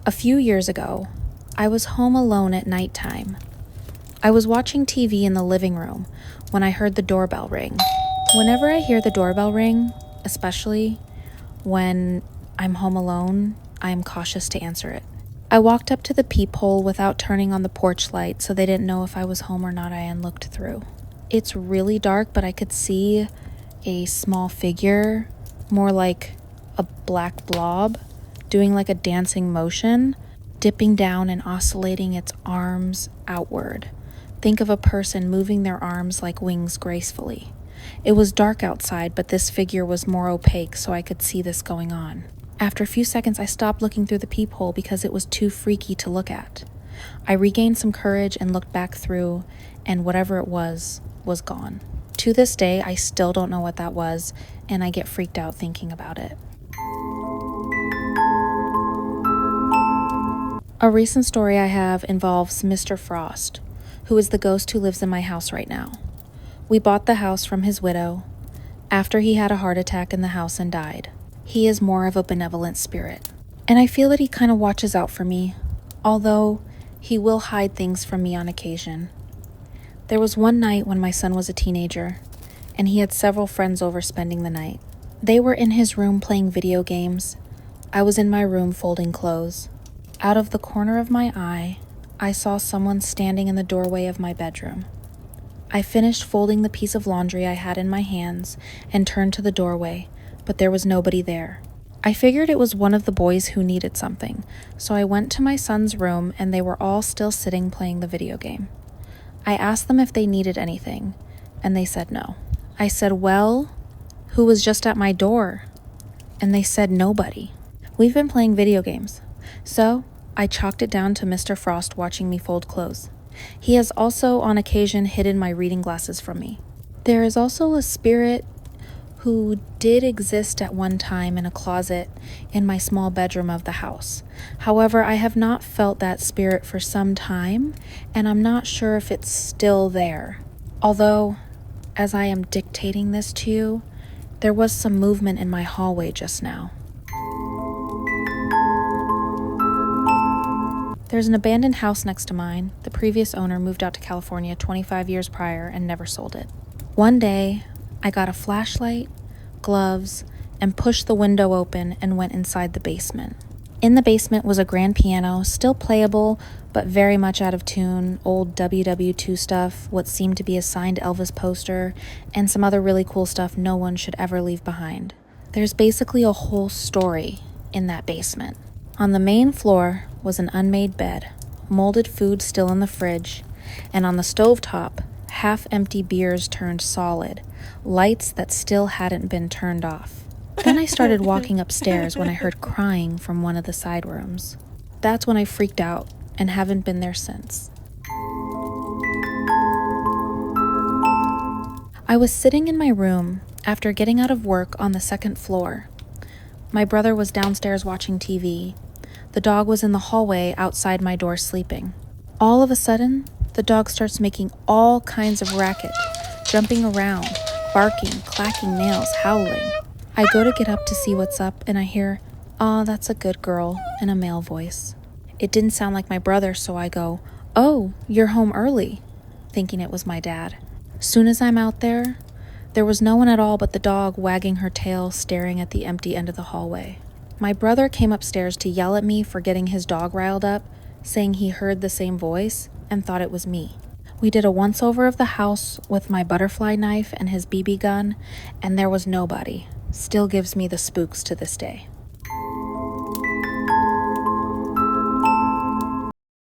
A few years ago, I was home alone at nighttime. I was watching TV in the living room when I heard the doorbell ring. Whenever I hear the doorbell ring, especially when I'm home alone, I am cautious to answer it. I walked up to the peephole without turning on the porch light so they didn't know if I was home or not and looked through. It's really dark, but I could see a small figure, more like a black blob, doing like a dancing motion, dipping down and oscillating its arms outward. Think of a person moving their arms like wings gracefully. It was dark outside, but this figure was more opaque, so I could see this going on. After a few seconds, I stopped looking through the peephole because it was too freaky to look at. I regained some courage and looked back through, and whatever it was gone. To this day, I still don't know what that was, and I get freaked out thinking about it. A recent story I have involves Mr. Frost, who is the ghost who lives in my house right now. We bought the house from his widow after he had a heart attack in the house and died. He is more of a benevolent spirit, and I feel that he kind of watches out for me, although he will hide things from me on occasion. There was one night when my son was a teenager, and he had several friends over spending the night. They were in his room playing video games. I was in my room folding clothes. Out of the corner of my eye, I saw someone standing in the doorway of my bedroom. I finished folding the piece of laundry I had in my hands and turned to the doorway, but there was nobody there. I figured it was one of the boys who needed something, so I went to my son's room and they were all still sitting playing the video game. I asked them if they needed anything, and they said no. I said, "Well, who was just at my door?" And they said nobody. We've been playing video games. So, I chalked it down to Mr. Frost watching me fold clothes. He has also on occasion hidden my reading glasses from me. There is also a spirit who did exist at one time in a closet in my small bedroom of the house. However, I have not felt that spirit for some time, and I'm not sure if it's still there. Although, as I am dictating this to you, there was some movement in my hallway just now. There's an abandoned house next to mine. The previous owner moved out to California 25 years prior and never sold it. One day, I got a flashlight, gloves, and pushed the window open and went inside the basement. In the basement was a grand piano, still playable, but very much out of tune, old WW2 stuff, what seemed to be a signed Elvis poster, and some other really cool stuff no one should ever leave behind. There's basically a whole story in that basement. On the main floor was an unmade bed, molded food still in the fridge, and on the stovetop, half-empty beers turned solid, lights that still hadn't been turned off. Then I started walking upstairs when I heard crying from one of the side rooms. That's when I freaked out and haven't been there since. I was sitting in my room after getting out of work on the second floor. My brother was downstairs watching TV. The dog was in the hallway outside my door sleeping. All of a sudden, the dog starts making all kinds of racket, jumping around, barking, clacking nails, howling. I go to get up to see what's up, and I hear, "Aw, that's a good girl," in a male voice. It didn't sound like my brother, so I go, "Oh, you're home early," thinking it was my dad. Soon as I'm out there was no one at all but the dog wagging her tail, staring at the empty end of the hallway. My brother came upstairs to yell at me for getting his dog riled up, saying he heard the same voice and thought it was me. We did a once-over of the house with my butterfly knife and his BB gun, and there was nobody. Still gives me the spooks to this day.